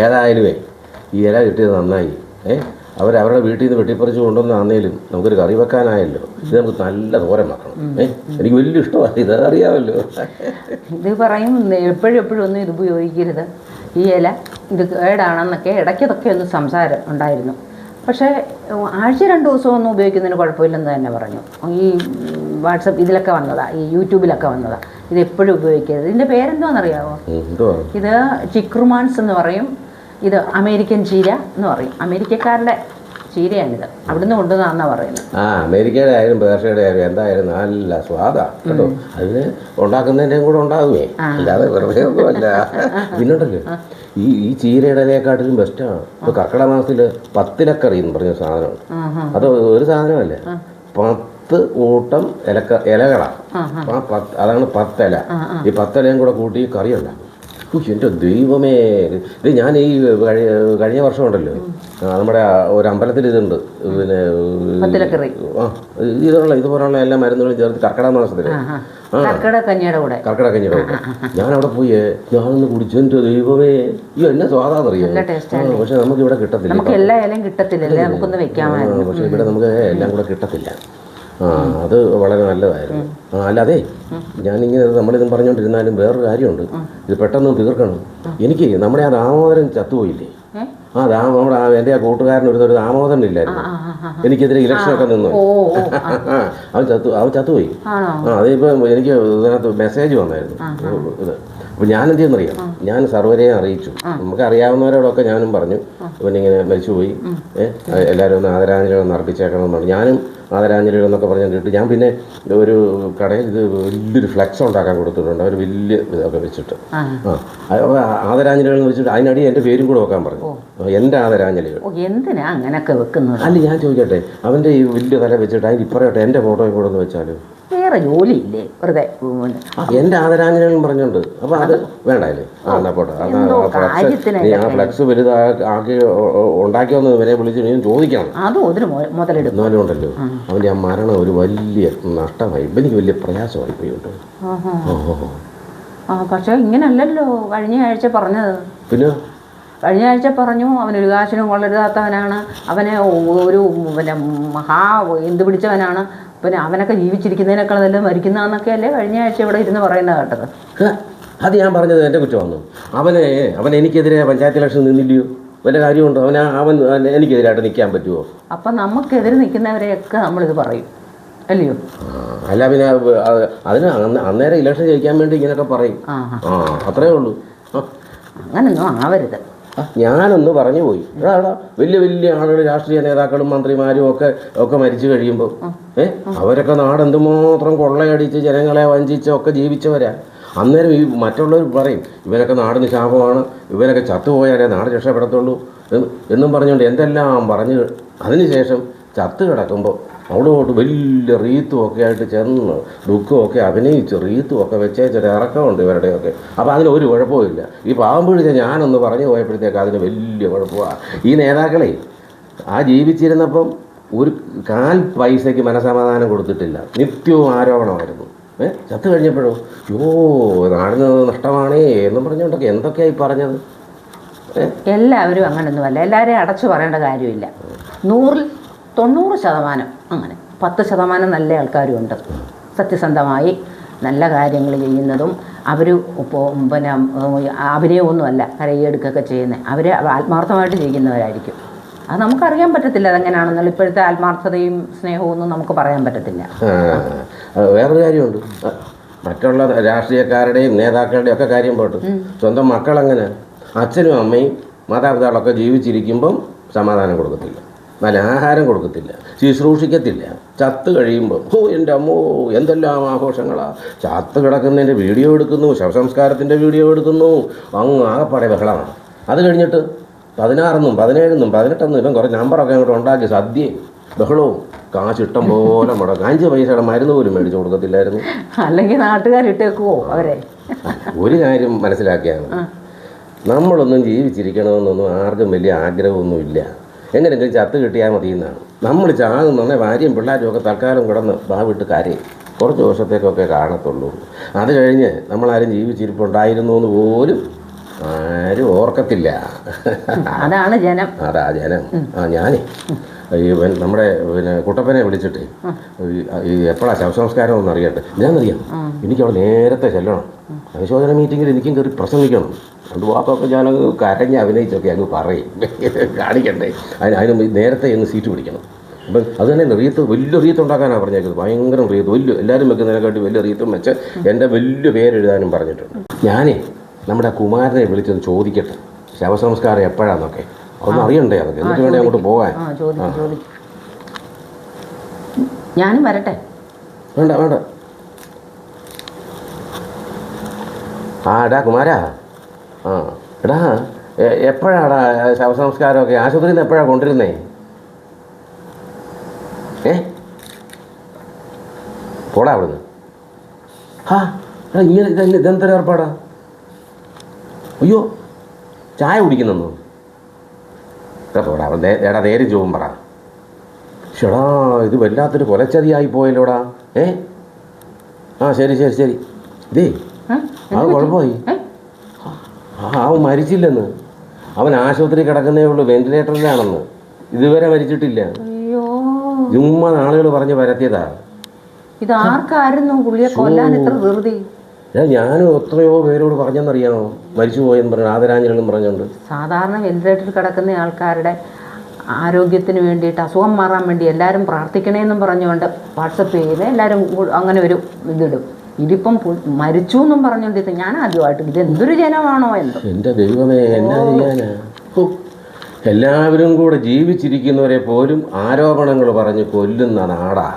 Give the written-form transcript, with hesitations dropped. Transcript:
ഏതായാലുമേ ഈ ഇല കിട്ടിയത് നന്നായി. അവരവരുടെ വീട്ടിൽ നിന്ന് വെട്ടിപ്പറിച്ച് കൊണ്ടുവന്നാന്നേലും നമുക്കൊരു കറി വെക്കാനായല്ലോ. ഇത് നമുക്ക് നല്ല തോരൻ വെക്കണം. എനിക്ക് വലിയ ഇഷ്ടമാണ്, ഇത് അറിയാമല്ലോ. ഇത് പറയും എപ്പോഴും ഒന്നും ഇത് ഉപയോഗിക്കരുത്, ഈ ഇല ഇത് കേടാണെന്നൊക്കെ ഇടയ്ക്കതൊക്കെ ഒന്ന് സംസാരം ഉണ്ടായിരുന്നു. പക്ഷേ ആഴ്ച 2 ദിവസമൊന്നും ഉപയോഗിക്കുന്നതിന് കുഴപ്പമില്ലെന്ന് തന്നെ പറഞ്ഞു. ഈ വാട്സപ്പ് ഇതിലൊക്കെ വന്നതാണ്, ഈ യൂട്യൂബിലൊക്കെ വന്നതാണ്. ഇത് എപ്പോഴും ഉപയോഗിക്കരുത്. ഇതിൻ്റെ പേരെന്തോന്നറിയാമോ? ഇത് ചിക്രുമാൻസ് എന്ന് പറയും. ഇത് അമേരിക്കൻ ചീര എന്ന് പറയും. അമേരിക്കക്കാരുടെ ചീരയാണിത്, അവിടുന്ന് കൊണ്ടുവന്നാന്നാണ് പറയുന്നത്. അമേരിക്കയുടെ ആയാലും പേർഷ്യയുടെ ആയാലും എന്തായാലും നല്ല സ്വാദാണ് കേട്ടോ. അതിന് ഉണ്ടാക്കുന്നതിൻ്റെയും കൂടെ ഉണ്ടാകുമേ, അല്ലാതെ വെറുതെ ഒന്നുമല്ല. പിന്നുണ്ടല്ലോ ഈ ചീരയുടെ ഇലയെക്കാട്ടിലും ബെസ്റ്റാണ്. ഇപ്പോൾ കർക്കിടക മാസത്തിൽ പത്തിലക്കറി എന്ന് പറഞ്ഞ സാധനമുണ്ട്. അത് ഒരു സാധനമല്ലേ, 10 കൂട്ടം ഇലകളാണ്. അതാണ് 10 ഇല. ഈ 10 ഇലയും കൂടെ കൂട്ടി കറി ഉണ്ടാക്കും. എൻ്റെ ദൈവമേ, ഇത് ഞാൻ ഈ കഴിഞ്ഞ വർഷം ഉണ്ടല്ലോ നമ്മുടെ ഒരു അമ്പലത്തിൽ ഇതുണ്ട്, പിന്നെ ഇതുപോലുള്ള എല്ലാ മരുന്നുകളും ചേർത്ത് കർക്കിടക മാസത്തിൽ കർക്കിടക കഞ്ഞിയുടെ കൂടെ ഞാനവിടെ പോയി ഞാനൊന്ന് കുടിച്ചു. എൻ്റെ ദൈവമേ, ഈ എന്നെ സ്വാദാന്നറിയാം. പക്ഷെ നമുക്ക് ഇവിടെ കിട്ടത്തില്ല, പക്ഷെ ഇവിടെ നമുക്ക് എല്ലാം കൂടെ കിട്ടത്തില്ല. അത് വളരെ നല്ലതായിരുന്നു. അല്ലാതെ ഞാനിങ്ങനെ നമ്മളിതും പറഞ്ഞുകൊണ്ടിരുന്നാലും വേറൊരു കാര്യമുണ്ട്, ഇത് പെട്ടെന്ന് തീർക്കണം. എനിക്ക് നമ്മുടെ ആ ദാമോദരൻ ചത്തുപോയില്ലേ, നമ്മുടെ എൻ്റെ ആ കൂട്ടുകാരൻ ഒരു ദാമോദരൻ ഇല്ലായിരുന്നു, എനിക്കെതിരെ ഇലക്ഷനൊക്കെ നിന്നു. അവൻ ചത്തുപോയി. അതിപ്പോൾ എനിക്ക് ഇതിനകത്ത് മെസ്സേജ് വന്നായിരുന്നു. ഇത് അപ്പോൾ ഞാൻ എന്ത് ചെയ്യുന്നറിയാം, ഞാൻ സർവരെയും അറിയിച്ചു. നമുക്ക് അറിയാവുന്നവരോടൊക്കെ ഞാനും പറഞ്ഞു ഇവനിങ്ങനെ മരിച്ചുപോയി, എല്ലാവരും ഒന്ന് ആദരാഞ്ജലികളൊന്ന് അർപ്പിച്ചേക്കണം എന്ന് പറഞ്ഞു. ഞാനും ആദരാഞ്ജലികൾ എന്നൊക്കെ പറഞ്ഞിട്ട് ഞാൻ പിന്നെ ഒരു കടയിൽ ഇത് വലിയൊരു ഫ്ലെക്സ് ഉണ്ടാക്കാൻ കൊടുത്തിട്ടുണ്ട്. അവർ വലിയ ഇതൊക്കെ വെച്ചിട്ട് ആദരാഞ്ജലികൾ എന്ന് വെച്ചിട്ട് അതിനടി എൻ്റെ പേരും കൂടെ വെക്കാൻ പറഞ്ഞു, എൻ്റെ ആദരാഞ്ജലികൾ. എന്തിനാ അങ്ങനെയൊക്കെ വെക്കുന്നത്? അല്ല ഞാൻ ചോദിക്കട്ടെ, അവൻ്റെ ഈ വലിയ തല വെച്ചിട്ട് അതിന് ഇപ്പറയട്ടെ എൻ്റെ ഫോട്ടോയും കൂടെ ഒന്ന് വെച്ചാൽ വേറെ ജോലിയില്ലേ, വെറുതെ എൻ്റെ ആദരാഞ്ജലികളും പറഞ്ഞുണ്ട്. അപ്പോൾ അത് വേണ്ടല്ലേ, പോട്ടെ. ആ ഫ്ലെക്സ് വലുതാക്കി ഉണ്ടാക്കിയോന്ന് ഇവരെ വിളിച്ച് നീ ചോദിക്കണം. എന്നാലും ഉണ്ടല്ലോ അവൻ്റെ ആ മരണം ഒരു വലിയ നഷ്ടമായി, എനിക്ക് വലിയ പ്രയാസമായി പോയിട്ടോ. പക്ഷെ ഇങ്ങനല്ലല്ലോ കഴിഞ്ഞ ആഴ്ച പറഞ്ഞത്. പിന്നെ കഴിഞ്ഞ ആഴ്ച പറഞ്ഞു അവനൊരു കാശിനും കൊള്ളരുതാത്തവനാണ്, അവനെ ഒരു പിന്നെ എന്ത് പിടിച്ചവനാണ്, പിന്നെ അവനൊക്കെ ജീവിച്ചിരിക്കുന്നതിനേക്കാൾ നല്ല മരിക്കുന്നതെന്നൊക്കെ അല്ലേ കഴിഞ്ഞ ആഴ്ച ഇവിടെ ഇരുന്ന് പറയുന്നത് കേട്ടത്. അത് ഞാൻ പറഞ്ഞത് എൻ്റെ കുറ്റം. അവൻ എനിക്കെതിരെ പഞ്ചായത്ത് ഇലക്ഷൻ നിന്നില്ലയോ, വല്ല കാര്യമുണ്ടോ? അവൻ എനിക്കെതിരായിട്ട് നിൽക്കാൻ പറ്റുമോ? അപ്പം നമുക്കെതിരെ നിൽക്കുന്നവരെയൊക്കെ നമ്മളിത് പറയും അല്ലയോ? അല്ല പിന്നെ അതിന് അന്നേരം ഇലക്ഷൻ ജയിക്കാൻ വേണ്ടി ഇങ്ങനെയൊക്കെ പറയും. അത്രേ ഉള്ളൂ. അങ്ങനൊന്നും ആവരുത്. ഞാനൊന്ന് പറഞ്ഞു പോയി. വലിയ വലിയ ആളുകൾ, രാഷ്ട്രീയ നേതാക്കളും മന്ത്രിമാരും ഒക്കെ മരിച്ചു കഴിയുമ്പോൾ അവരൊക്കെ നാടെന്തുമാത്രം കൊള്ളയടിച്ച് ജനങ്ങളെ വഞ്ചിച്ചൊക്കെ ജീവിച്ചവരാ. അന്നേരം ഈ മറ്റുള്ളവർ പറയും ഇവനൊക്കെ നാടിന് ശാപമാണ്, ഇവനൊക്കെ ചത്തുപോയാലേ നാട് രക്ഷപ്പെടത്തുള്ളൂ എന്നും പറഞ്ഞുകൊണ്ട് എന്തെല്ലാം പറഞ്ഞ് അതിനുശേഷം ചത്ത് കിടക്കുമ്പോൾ അവിടോട്ട് വലിയ റീത്തുമൊക്കെ ആയിട്ട് ചെന്ന് ദുഃഖമൊക്കെ അഭിനയിച്ച് റീത്തുമൊക്കെ വെച്ചേച്ചൊരു ഇറക്കമുണ്ട് ഇവരുടെയൊക്കെ. അപ്പോൾ അതിനൊരു കുഴപ്പമില്ല. ഈ പാവം പിടിച്ച ഞാനൊന്ന് പറഞ്ഞു പോയപ്പോഴത്തേക്ക് അതിന് വലിയ കുഴപ്പമാണ്. ഈ നേതാക്കളെ ആ ജീവിച്ചിരുന്നപ്പം ഒരു 1/4 പൈസയ്ക്ക് മനസമാധാനം കൊടുത്തിട്ടില്ല, നിത്യവും ആരോപണമായിരുന്നു. ചത്ത് കഴിഞ്ഞപ്പോഴോ നാടിന് നഷ്ടമാണേ എന്നും പറഞ്ഞുകൊണ്ടൊക്കെ എന്തൊക്കെയായി പറഞ്ഞത്. എല്ലാവരും അങ്ങനൊന്നുമല്ല, എല്ലാവരെയും അടച്ചു പറയേണ്ട കാര്യമില്ല. 100-ൽ 90% അങ്ങനെ 10% നല്ല ആൾക്കാരും ഉണ്ട്, സത്യസന്ധമായി നല്ല കാര്യങ്ങൾ ചെയ്യുന്നതും. അവർ ഇപ്പോൾ പിന്നെ അഭിനയമൊന്നുമല്ല കരയെടുക്കുകയൊക്കെ ചെയ്യുന്നത്, അവർ ആത്മാർത്ഥമായിട്ട് ചെയ്യുന്നവരായിരിക്കും. അത് നമുക്കറിയാൻ പറ്റത്തില്ല അതെങ്ങനെയാണെന്നുള്ള. ഇപ്പോഴത്തെ ആത്മാർത്ഥതയും സ്നേഹവും ഒന്നും നമുക്ക് പറയാൻ പറ്റത്തില്ല. വേറൊരു കാര്യമുണ്ട്, മറ്റുള്ള രാഷ്ട്രീയക്കാരുടെയും നേതാക്കളുടെയും ഒക്കെ കാര്യം പോട്ട് സ്വന്തം മക്കളങ്ങനെ അച്ഛനും അമ്മയും മാതാപിതാക്കളൊക്കെ ജീവിച്ചിരിക്കുമ്പം സമാധാനം കൊടുക്കത്തില്ല, നല്ല ആഹാരം കൊടുക്കത്തില്ല, ശുശ്രൂഷിക്കത്തില്ല. ചത്ത് കഴിയുമ്പോൾ എൻ്റെ അമ്മോ എന്തെല്ലാം ആഘോഷങ്ങളാണ്. ചത്ത് കിടക്കുന്നതിൻ്റെ വീഡിയോ എടുക്കുന്നു, ശവസംസ്കാരത്തിൻ്റെ വീഡിയോ എടുക്കുന്നു, ആകെപ്പാടെ ബഹളമാണ്. അത് കഴിഞ്ഞിട്ട് 16-നും 17-നും 18-നും ഇപ്പം കുറേ നമ്പറൊക്കെ അങ്ങോട്ട് ഉണ്ടാക്കി സദ്യയും ബഹളവും കാശിഷ്ടം പോലെ മുടക്കും. 5 പൈസയുടെ മരുന്ന് പോലും മേടിച്ചു കൊടുക്കത്തില്ലായിരുന്നു. അല്ലെങ്കിൽ നാട്ടുകാരിട്ടേക്കുവോ അവരെ? ഒരു കാര്യം മനസ്സിലാക്കിയാണ്, നമ്മളൊന്നും ജീവിച്ചിരിക്കണമെന്നൊന്നും ആർക്കും വലിയ ആഗ്രഹമൊന്നുമില്ല. എങ്ങനെയെങ്കിലും ചത്ത് കിട്ടിയാൽ മതി എന്നാണ്. നമ്മൾ ചാകുന്ന ഭാര്യയും പിള്ളേരും ഒക്കെ തൽക്കാലം കിടന്ന് വിട്ട് കരയും. കുറച്ച് വർഷത്തേക്കൊക്കെ കാണത്തുള്ളൂ. അത് കഴിഞ്ഞ് നമ്മളാരും ജീവിച്ചിരിപ്പുണ്ടായിരുന്നു എന്ന് പോലും ആരും ഓർക്കത്തില്ല. അതാണ് ജനം. അതാ ജനം. ഞാനേ നമ്മുടെ കുട്ടപ്പനെ വിളിച്ചിട്ട് ഈ എപ്പോഴാ ശവസംസ്കാരം ഒന്ന് അറിയട്ടെ. ഞാനറിയാം, എനിക്ക് അവിടെ നേരത്തെ ചെല്ലണം. അനുശോചന മീറ്റിങ്ങിൽ എനിക്കും കയറി പ്രസംഗിക്കണം. രണ്ട് വാക്കൊക്കെ ഞാനങ്ങ് കരഞ്ഞ് അഭിനയിച്ചൊക്കെ അങ്ങ് പറയും, കാണിക്കണ്ടേ. അതിന് നേരത്തെ അങ്ങ് സീറ്റ് പിടിക്കണം. അപ്പം അത് തന്നെ റീത്ത്, വലിയ റീത്ത് ഉണ്ടാക്കാനാണ് പറഞ്ഞേക്കുന്നത്. ഭയങ്കര റീത്ത്, വലിയ എല്ലാവരും വെക്കുന്നതിനെക്കാട്ടി വലിയ റീത്തും വെച്ച് എൻ്റെ വലിയ പേരെഴുതാനും പറഞ്ഞിട്ടുണ്ട്. ഞാനേ നമ്മുടെ കുമാരനെ വിളിച്ചത് ചോദിക്കട്ടെ, ശവസംസ്കാരം എപ്പോഴാന്നൊക്കെ അതൊന്നും അറിയണ്ടേ. അതൊക്കെ എന്നിട്ട് വേണ്ടേ അങ്ങോട്ട് പോകാൻ. ഞാനും വരട്ടെ? വേണ്ട വേണ്ട. എടാ കുമാരാ, എടാ എപ്പോഴാടാ ശവസംസ്കാരമൊക്കെ? ആശുപത്രിയിൽ നിന്ന് എപ്പോഴാണ് കൊണ്ടിരുന്നേ? പോടാ അവിടുന്ന്. എടാ ഇങ്ങനെ ഇതെന്തൊരു ഏർപ്പാടാ? അയ്യോ, ചായ കുടിക്കുന്നെന്നോ? പോടാ എടാ, നേരം ചോവും പറ. ഷെടാ, ഇത് വല്ലാത്തൊരു കൊലച്ചതിയായി പോയല്ലോടാ. ശരി ശരി ശരി. ഇതേ അത് കുഴപ്പമായി. അവൻ മരിച്ചില്ലെന്ന്. അവൻ ആശുപത്രി കിടക്കുന്നേ ഉള്ളൂ, വെന്റിലേറ്ററിലാണെന്ന്. ഇതുവരെ മരിച്ചിട്ടില്ല. ചുമ്മാ ആളുകൾ പറഞ്ഞ് പരത്തിയതാ. ഇത് ആർക്കായിരുന്നു പുള്ളിയെ കൊല്ലാൻ ഇത്ര ധൃതി? ഞാനും എത്രയോ പേരോട് പറഞ്ഞെന്നറിയാമോ, മരിച്ചു പോയെന്ന് പറഞ്ഞു, ആദരാഞ്ജലികളും പറഞ്ഞുകൊണ്ട്. സാധാരണ വെന്റിലേറ്ററിൽ കിടക്കുന്ന ആൾക്കാരുടെ ആരോഗ്യത്തിന് വേണ്ടിയിട്ട്, അസുഖം മാറാൻ വേണ്ടി എല്ലാവരും പ്രാർത്ഥിക്കണേന്നും പറഞ്ഞുകൊണ്ട് വാട്സപ്പ് ചെയ്യുന്നത് എല്ലാവരും അങ്ങനെ ഒരു ഇതിടും. ഇതിപ്പം മരിച്ചു എന്നും പറഞ്ഞുകൊണ്ട് ഞാൻ ആദ്യമായിട്ട് ഇത് എന്തൊരു ജനമാണോ എന്തോ. എൻ്റെ ദൈവമേ, എന്നാ ചെയ്യാനാ? എല്ലാവരും കൂടെ ജീവിച്ചിരിക്കുന്നവരെ പോലും ആരോപണങ്ങൾ പറഞ്ഞ് കൊല്ലുന്ന നാടാ.